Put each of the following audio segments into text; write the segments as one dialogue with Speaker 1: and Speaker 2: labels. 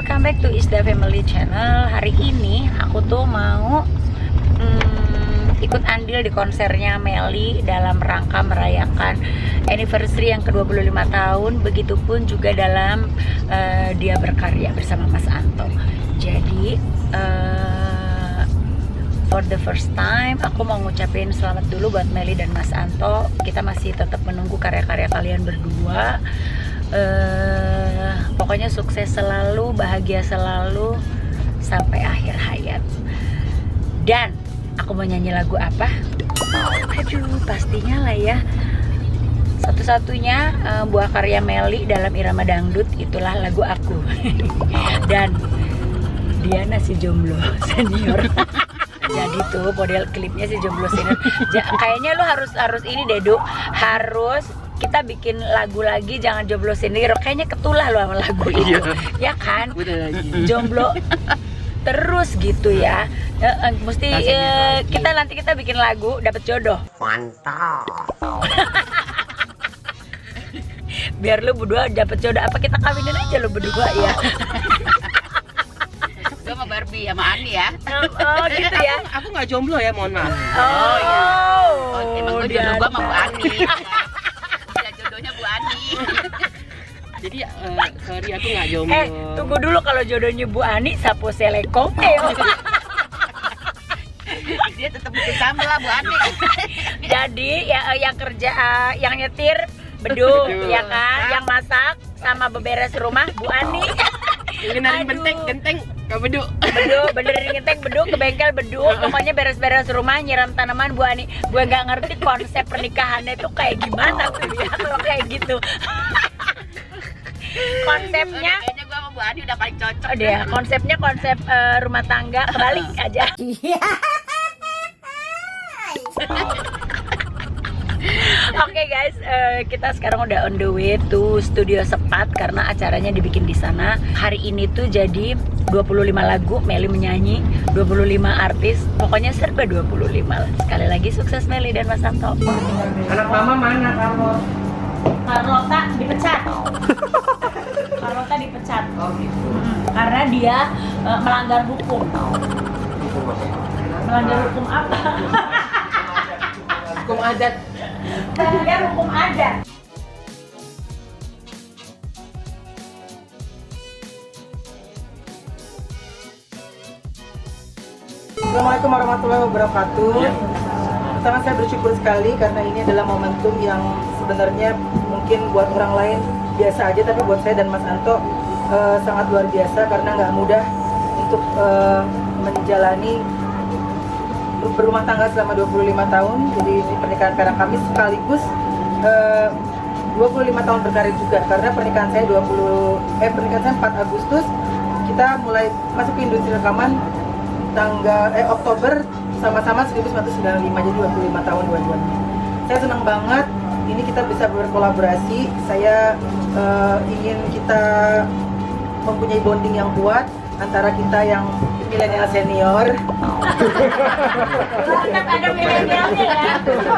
Speaker 1: welcome back to Isda Family Channel. Hari ini aku tuh mau ikut andil di konsernya Melly dalam rangka merayakan anniversary yang ke-25 tahun. Begitupun juga dalam dia berkarya bersama Mas Anto. Jadi for the first time aku mau ngucapin selamat dulu buat Melly dan Mas Anto. Kita masih tetap menunggu karya-karya kalian berdua. Pokoknya sukses selalu, bahagia selalu sampai akhir hayat. Dan aku mau nyanyi lagu apa? Aduh, pastinya lah ya. Satu-satunya buah karya Melly dalam irama dangdut, itulah lagu aku. Dan Diana si jomblo senior. Jadi tuh model klipnya si jomblo senior. Kayaknya lu harus ini deh, Du. Harus kita bikin lagu lagi, jangan jomblo sendiri. Kayaknya ketulah lo sama lagu itu. Ya kan? Jomblo terus gitu ya. Mesti kita bikin lagu dapet jodoh. Mantap. Biar lu berdua dapet jodoh. Apa kita kawinin aja lu berdua ya?
Speaker 2: Gue sama Barbie sama Ani ya.
Speaker 1: Oh gitu ya.
Speaker 3: Aku nggak jomblo ya, mohon maaf.
Speaker 2: Oh iya. Emang gue jodoh gue sama Bu Ani. Jodohnya Bu Ani.
Speaker 3: Jadi sorry aku nggak jomblo.
Speaker 1: Tunggu dulu, kalau jodohnya Bu Ani sapo selekong.
Speaker 2: Dia tetap bikin sambal lah Bu Ani.
Speaker 1: Jadi ya yang kerja yang nyetir Bedu, ya kan? Yang masak sama beberes rumah Bu Ani.
Speaker 3: Benerin genteng ke Bedu.
Speaker 1: Benerin genteng Bedu, ke bengkel Bedu. Pokoknya beres-beres rumah, nyiram tanaman Bu Ani. Gue nggak ngerti konsep pernikahannya itu kayak gimana tuh ya kalau kayak gitu. Konsepnya
Speaker 2: kayaknya gue sama Bu Ani udah paling cocok.
Speaker 1: deh, konsepnya konsep rumah tangga kebalik aja. Oke guys, kita sekarang udah on the way to Studio Sepat karena acaranya dibikin di sana. Hari ini tuh jadi 25 lagu Melly menyanyi, 25 artis, pokoknya serba 25. Sekali lagi sukses Melly dan Mas Anto.
Speaker 3: Anak mama mana kamu?
Speaker 1: Carlota dipecat. Carlota dipecat.
Speaker 3: Oh gitu.
Speaker 1: Karena dia melanggar hukum. Melanggar hukum apa?
Speaker 3: Hukum adat.
Speaker 1: Melanggar hukum adat.
Speaker 4: Assalamualaikum warahmatullahi wabarakatuh. Pertama saya bersyukur sekali karena ini adalah momentum yang sebenarnya mungkin buat orang lain biasa aja, tapi buat saya dan Mas Anto sangat luar biasa karena nggak mudah untuk menjalani berumah tangga selama 25 tahun. Jadi ini pernikahan karena kami sekaligus 25 tahun berkarir juga, karena pernikahan saya 4 Agustus, kita mulai masuk ke industri rekaman Oktober sama-sama 1995, jadi 25 tahun dua-duanya. Saya senang banget ini kita bisa berkolaborasi. Saya ingin kita mempunyai bonding yang kuat antara kita yang milenial senior.
Speaker 1: Tetap ada milenialnya ya.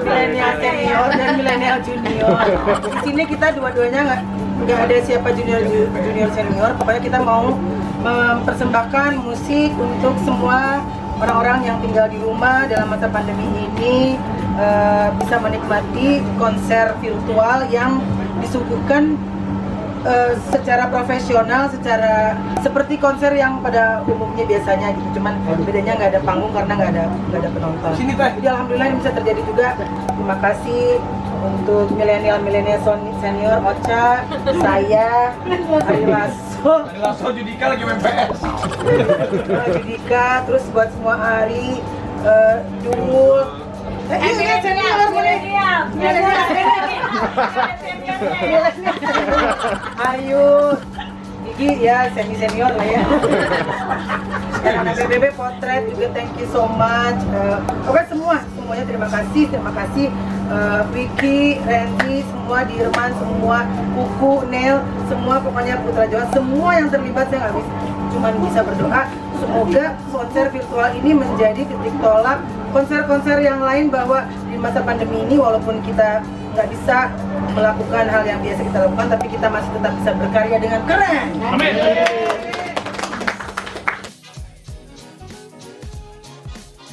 Speaker 4: Milenial senior dan milenial junior. Di sini kita dua-duanya nggak ada siapa junior senior. Pokoknya kita mau mempersembahkan musik untuk semua orang-orang yang tinggal di rumah dalam masa pandemi ini, bisa menikmati konser virtual yang disuguhkan secara profesional, seperti konser yang pada umumnya biasanya gitu. Cuman bedanya nggak ada panggung karena nggak ada penonton. Jadi alhamdulillah ini bisa terjadi juga. Terima kasih untuk milenial senior, Ocha, saya, Ari Lasso
Speaker 5: Judika lagi main PS.
Speaker 4: Judika, terus buat semua Ari, Dul,
Speaker 1: Milenial.
Speaker 4: Ayu, Gigi ya senior lah ya. Dan anak BBB Potret juga thank you so much. Oke semuanya terima kasih. Vicky, Randy, semua Dirman, semua Kuku, Nel, semua pokoknya Putra Jawa, semua yang terlibat. Saya nggak cuma bisa berdoa semoga konser virtual ini menjadi titik tolak konser-konser yang lain, bahwa di masa pandemi ini walaupun kita nggak bisa melakukan hal yang biasa kita lakukan, tapi kita masih tetap bisa berkarya dengan keren.
Speaker 5: Amin.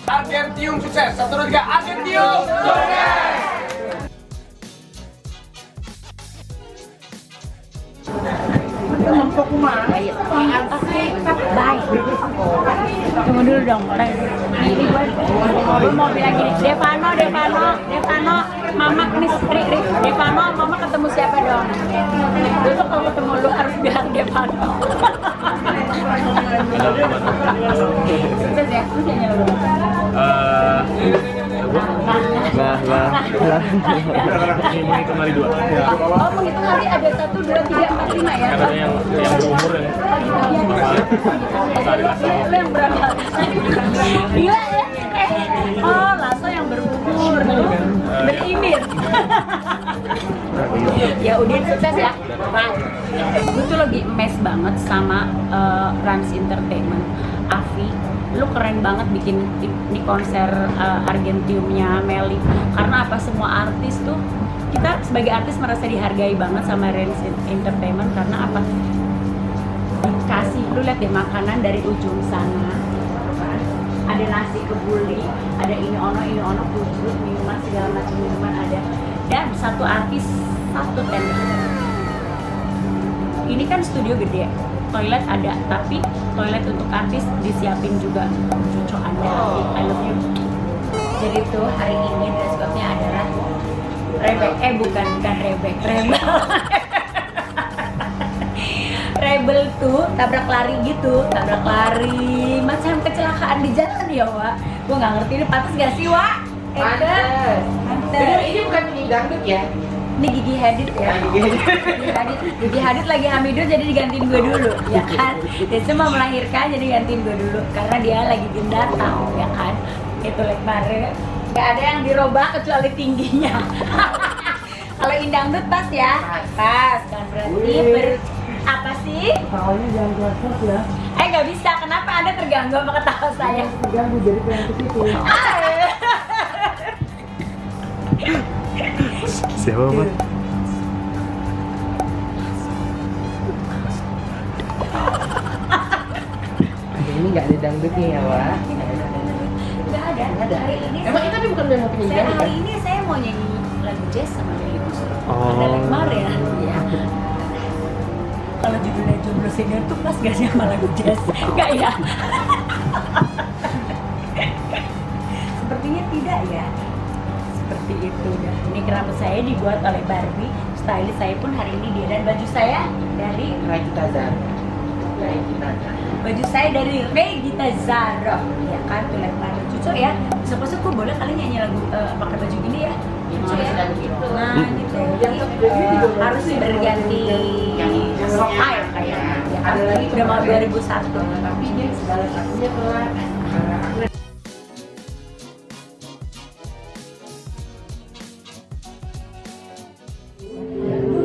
Speaker 5: Argentium sukses. 1, 2, 3, Argentium sukses.
Speaker 1: Bye. Tunggu dulu dong. Ini gue mau bilang gini, Devano, Mama Miss Ri, Devano, Mama ketemu siapa dong? Besok kalau ketemu lu harus bilang Devano. Sukses ya, lu nyanyi lagu.
Speaker 6: Menghitung hari 2.
Speaker 1: Oh, menghitung hari ada 1, 2, 3, 4, 5 ya?
Speaker 6: Karena yang berumur ya.
Speaker 1: Lu yang berapa? Gila ya? Oh, Lasso yang berumur, berimir. Ya Udin sukses ya. Bye. Gue tuh lagi mes banget sama Rans Entertainment. Avi, lu keren banget bikin ini konser Argentiumnya Melly. Karena apa, semua artis tuh, kita sebagai artis merasa dihargai banget sama Rans Entertainment. Karena apa? Dikasih, lu lihat deh, makanan dari ujung sana, ada nasi kebuli, ada ini ono pujut, minuman segala macam minuman ada, dan satu artis satu tenda. Ini kan studio gede, toilet ada, tapi toilet untuk artis disiapin juga. Cocok Anda, I love you. Jadi tuh hari ini dress code-nya adalah bukan Rebel. Rebel tuh tabrak lari gitu, macam kecelakaan di jalan ya, Wak. Gue nggak ngerti ini pantas gak sih, Wak?
Speaker 3: Pantes. Bener, ini bukan penyanyi dangdut ya?
Speaker 1: Ini Gigi Hadid ya. Gigi Hadid lagi hamil jadi digantiin gue dulu, ya kan? Dia cuma melahirkan jadi gantiin gue dulu karena dia lagi gendar, tahu ya kan? Itu lekmare. Gak ada yang dirubah kecuali tingginya. Kalau indangdut pas ya, pas kan berarti apa sih?
Speaker 4: Awalnya jangan kelas ya.
Speaker 1: Nggak bisa, kenapa Anda terganggu sama ketawa saya?
Speaker 4: Terganggu jadi pengen ke situ.
Speaker 6: Siapa, Pak?
Speaker 3: Ini nggak ada dangdutnya ya, Wak?
Speaker 1: Nggak ada. Hari ini
Speaker 3: Emang kita bukan mau penyanyi
Speaker 1: saya
Speaker 3: dangdut?
Speaker 1: hari ini saya mau nyanyi lagu jazz sama Melly Guslo.
Speaker 6: Oh.
Speaker 1: Ada lekmar ya. Kalau judulnya Jomblo Senior tuh pas gak sih sama lagu jazz? Nggak ya? Sepertinya tidak ya. Seperti itu dah. Ini rambut saya dibuat oleh Barbie. Stylist saya pun hari ini dia, dan baju saya dari
Speaker 3: Regita Zara.
Speaker 1: Baju saya dari Regita Zara. Ya kan, tuh lekmar cucu ya. Besok-besok gue boleh kali nyanyi lagu pakai baju gini ya. Lucu ya. Nah, gitu. Jadi harus berganti style kayaknya. Ya kan? Udah mau 2001.
Speaker 3: Tapi dia segala satunya kelar.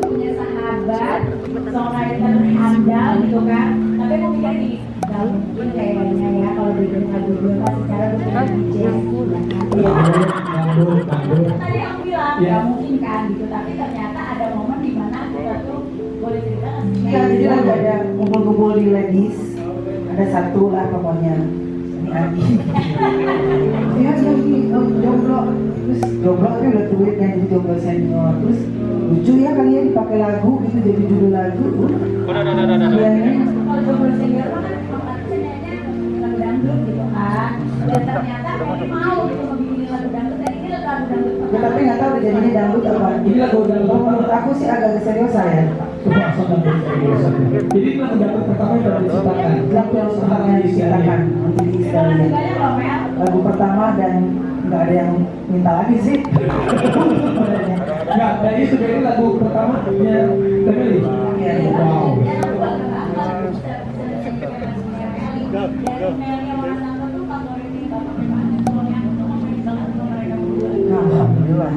Speaker 1: Punya sahabat, songwriter handal gitu kan. Tapi aku pikir gini, gak mungkin kayaknya ya kalau bikin lagu gue kan secara jazz. Tadi aku bilang gak mungkin kan gitu, tapi ternyata ada momen di mana kita tuh boleh cerita nggak sih?
Speaker 4: Iya, jadi lagi ada kumpul-kumpul di ladies. Ada satu lah pokoknya. Ini Adi. Dia lagi jomblo. Terus jomblo tapi udah tuit yang jadi jomblo senior. Terus lucu ya kali ya dipakai lagu gitu jadi judul lagu. Iya nih.
Speaker 1: Kalau jomblo senior kan katanya lagu dangdut gitu kan. Dan ternyata dia mau gitu bikin lagu dangdut, dan ini lagu dangdut.
Speaker 4: Ya, tapi nggak tahu udah jadinya dangdut apa. Ini lagu dangdut. Menurut aku sih agak serius saya.
Speaker 7: Jadi itu lagu dangdut pertama yang diciptakan.
Speaker 4: Lagu yang pertama diciptakan untuk
Speaker 1: Itu
Speaker 4: Israel.
Speaker 1: lagu banyak loh, Mel.
Speaker 4: Lagu pertama dan nggak ada yang minta lagi sih.
Speaker 7: Enggak, jadi sebenarnya lagu pertamanya Family.
Speaker 4: Iya.
Speaker 7: Wow.
Speaker 4: Alhamdulillah.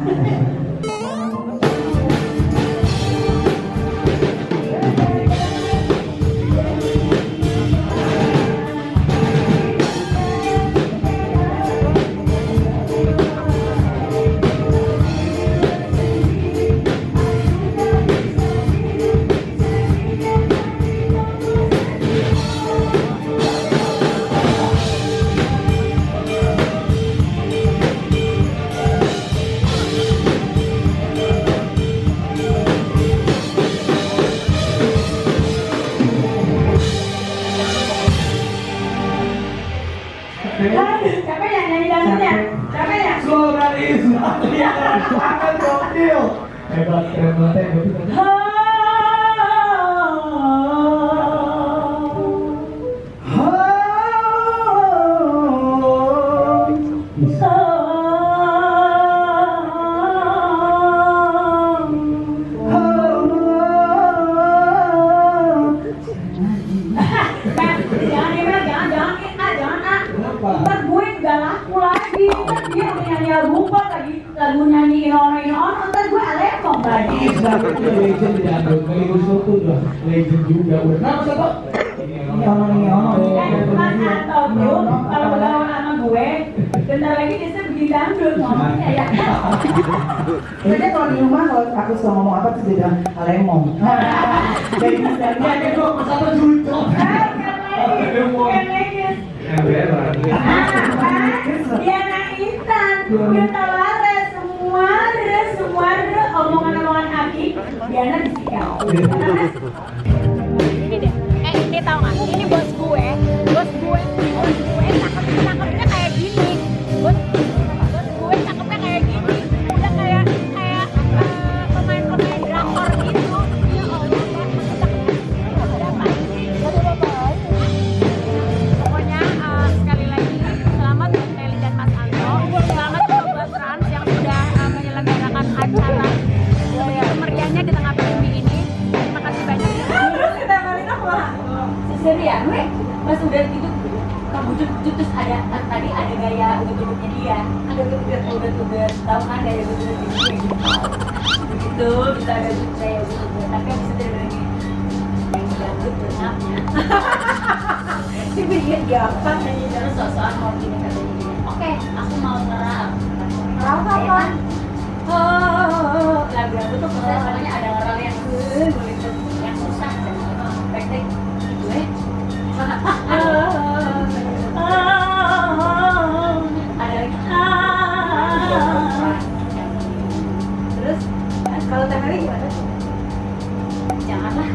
Speaker 1: Siapa yang nyanyi dangdutnya? Siapa yang?
Speaker 7: Floralis, akan gokil. Hebat, keren banget ya.
Speaker 1: Ntar gue gak laku lagi. Ntar dia udah nyanyi lagu pop lagi, lagu nyanyi inono, ntar gue alemong lagi.
Speaker 7: Itu legend di dangdut, Melly Guslo tuh udah legend juga. Udah kenapa siapa? Ini ono.
Speaker 1: Mas Anto tuh kalau bergaul sama gue, bentar lagi dia bikin dangdut ngomongnya ya.
Speaker 4: Jadi kalau di rumah kalau aku suka ngomong apa tuh dia bilang alemong. Jadi misalnya
Speaker 7: Ada dong, Mas Anto junto.
Speaker 1: Bukan legis. Diana Intan, Yunta Laras, semua omongan Aki, Diana disikat. Ini deh, ini tau gak? Ini bos gue cakepnya kayak gini. Bos gue cakepnya kayak gini. Udah kayak pemain drakor gitu. Ya Allah, pokoknya sekali lagi selamat buat Melly dan Mas Anto. Selamat juga buat Trans yang sudah menyelenggarakan acara begitu meriahnya di tengah pandemi ini. Terima kasih banyak. Terus kita kalian apa? Serian, weh. Mas udah gitu kamu terus ada tadi ada gaya udah-udahnya dia. Ada udah tahu kan gaya udah gitu. Begitu bisa ada gaya udah tapi yang bisa dari dangdut benaknya. Dibikin gampang nyanyi terus soal mau gini katanya. Oke, aku mau ngerap. Ngerap apa? Oh, lagu aku tuh soalnya ada ngerap yang susah dan pendek gitu ada lagi. Terus kalau Temeli gimana? Janganlah.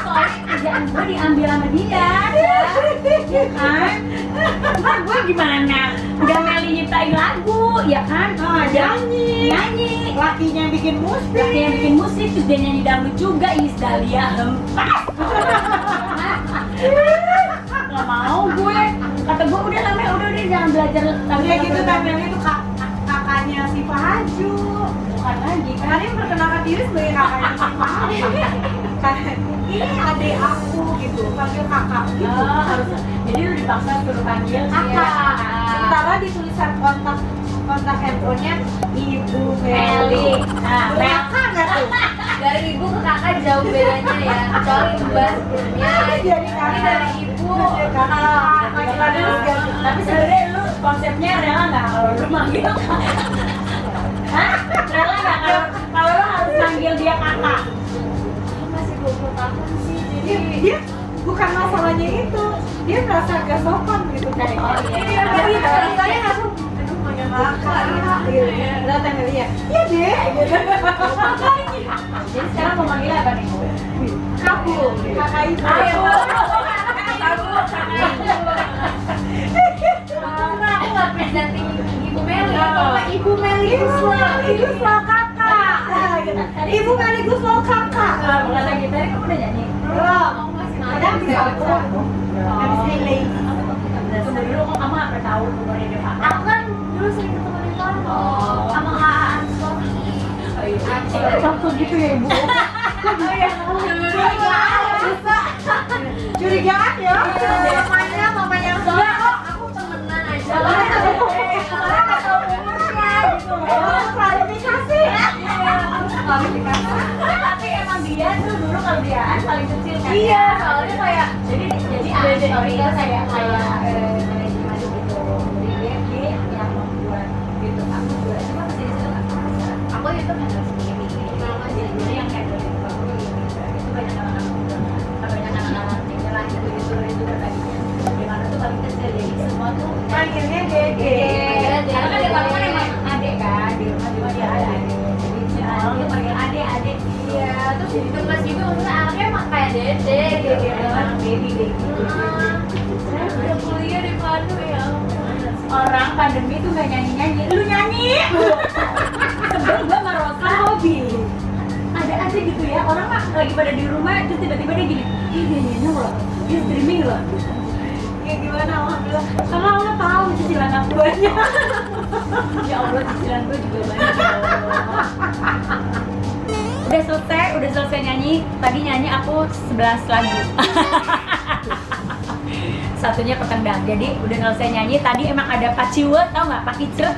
Speaker 1: Soalnya kerjaan gue diambil sama dia, ya kan? Ntar gue gimana? Udah Meli nyiptain lagu, ya kan? Nyanyi. Lakinya bikin musik, terus dia nyanyi dangdut juga. Iis Dahlia hempas. Gak mau gue. Kata gue udah lama, udah jangan belajar lagu. Ya gitu, Meli itu kakaknya si Fahaju. Bukan lagi kan? Kalian perkenalkan diri sebagai kakaknya si Fahaju. Ini adik aku gitu, panggil kakak gitu. Harus. Jadi lu dipaksa suruh panggil kakak. Sementara di tulisan kontak handphonenya Ibu Meli. Nah, kakak nggak tuh?
Speaker 8: Dari ibu ke kakak jauh bedanya ya. Kecuali mbak sebelumnya.
Speaker 1: Jadi kami dari ibu kakak. Tapi sebenarnya lu konsepnya rela nggak kalau lu manggil kakak? Hah? Rela nggak kalau lu harus manggil dia kakak?
Speaker 8: Masih 20 tahun sih. Jadi
Speaker 1: Dia bukan masalahnya itu, dia merasa gak sopan gitu kayak.
Speaker 8: oh iya.
Speaker 1: Tapi ceritanya langsung aduh manggil kakak gitu. Datang ke dia. Iya deh. Jadi sekarang mau manggil apa nih? Kamu, kakak ibu. Ayo.
Speaker 8: Aku nggak presenting ibu Meli.
Speaker 1: Ibu Meli Guslo kakak. Ibu Meli Guslo kakak. Kata kita kamu udah nyanyi? Belum. Ada bisa aku. Habis relay. Dulu kok kamu nggak pernah tahu umurnya dia kakak?
Speaker 8: Aku kan dulu sering ketemu di kantor sama Kak Ansori.
Speaker 1: Waktu gitu ya ibu. Curigaan ya? Mamanya
Speaker 8: Soalnya aku temenan aja.
Speaker 1: Klarifikasi. Tapi emang dia tuh dulu kalau dia paling kecil kan?
Speaker 8: Iya, soalnya kayak
Speaker 1: jadi sorry ya kayak manajemen gitu. Jadi dia yang membuat gitu. Aku juga cuma kesini
Speaker 8: aku itu kan sendiri.
Speaker 1: jadi yang kayak dari baru itu banyak anak-anak tinggal lagi itu berbaginya. Gimana tuh paling kecil jadi semua tuh panggilnya Dede. Karena kan dia paling kan emang adik kan di rumah juga dia ada adik. Jadi orang tuh panggil adik.
Speaker 8: Iya, terus jadi dekat juga maksudnya anaknya emang kayak Dede gitu.
Speaker 1: Anak baby gitu.
Speaker 8: Saya udah kuliah di Bandung ya.
Speaker 1: orang pandemi tuh nggak nyanyi, lu nyanyi. Sebel gue sama Rosa hobi. Ada aja gitu ya, orang mah lagi pada di rumah terus tiba-tiba dia gini, ih dia nyanyi loh, dia streaming loh. Kayak gimana, alhamdulillah. Karena Allah tahu cicilan aku banyak. Ya Allah, cicilan gue juga banyak. Ya Allah. Udah selesai nyanyi. Tadi nyanyi aku 11 lagu. Satunya ketendang. Jadi udah selesai nyanyi. Tadi emang ada Paciwe, tau nggak?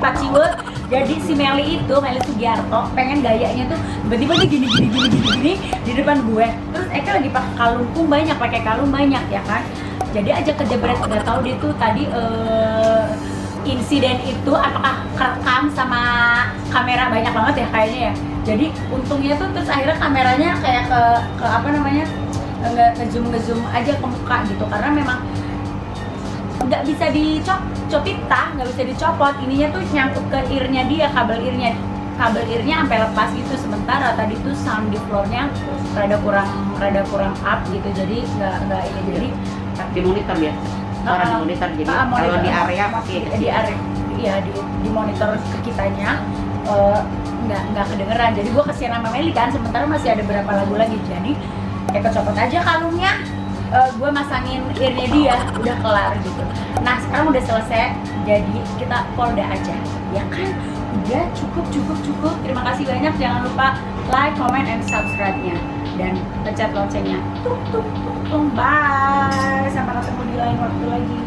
Speaker 1: Paciwe. Jadi si Meli Sugiarto pengen gayanya tuh tiba-tiba dia gini di depan gue. Terus Eka lagi pakai kalung banyak ya kan. Jadi aja kejebret, nggak tahu dia tuh tadi insiden itu apakah kerekam sama kamera banyak banget ya kayaknya ya. Jadi untungnya tuh terus akhirnya kameranya kayak ke apa namanya, nggak ngezoom aja ke muka gitu, karena memang nggak bisa nggak bisa dicopot, ininya tuh nyangkut ke earnya dia, kabel earnya sampai lepas gitu. Sementara tadi tuh sound di floornya rada kurang up gitu, jadi nggak ini, jadi
Speaker 2: Di monitor ya? Suara di monitor, jadi kalau di area pasti
Speaker 1: di area, iya di monitor ke kitanya nggak kedengeran. Jadi gue kesian sama Meli kan, sementara masih ada berapa lagu lagi, jadi kayak kecopot aja kalungnya. Gue masangin earnya dia, udah kelar gitu. Nah sekarang udah selesai, jadi kita polda aja ya kan. Udah cukup. Terima kasih banyak, jangan lupa like, comment, and subscribe-nya dan pencet loncengnya. Bye, sampai ketemu di lain waktu lagi.